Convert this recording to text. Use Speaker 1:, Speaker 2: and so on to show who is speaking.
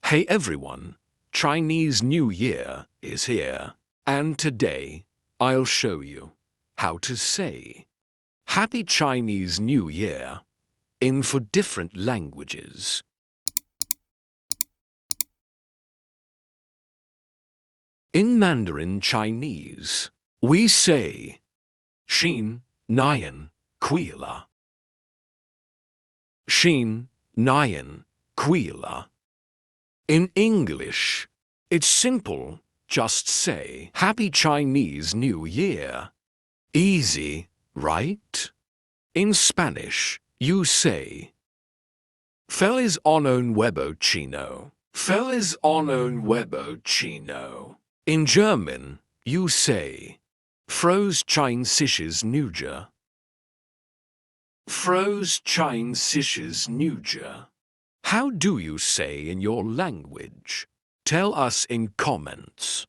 Speaker 1: Hey everyone, Chinese New Year is here, and today I'll show you how to say Happy Chinese New Year in 4 different languages. In Mandarin Chinese, we say Xin Nian Kui La. Xin Nian Kui La. In English, it's simple. Just say Happy Chinese New Year. Easy, right? In Spanish, you say Feliz Año Nuevo Chino. Feliz Año Nuevo Chino. In German, you say Frohes Chinesisches Neujahr. Frohes Chinesisches Neujahr. How do you say in your language? Tell us in comments.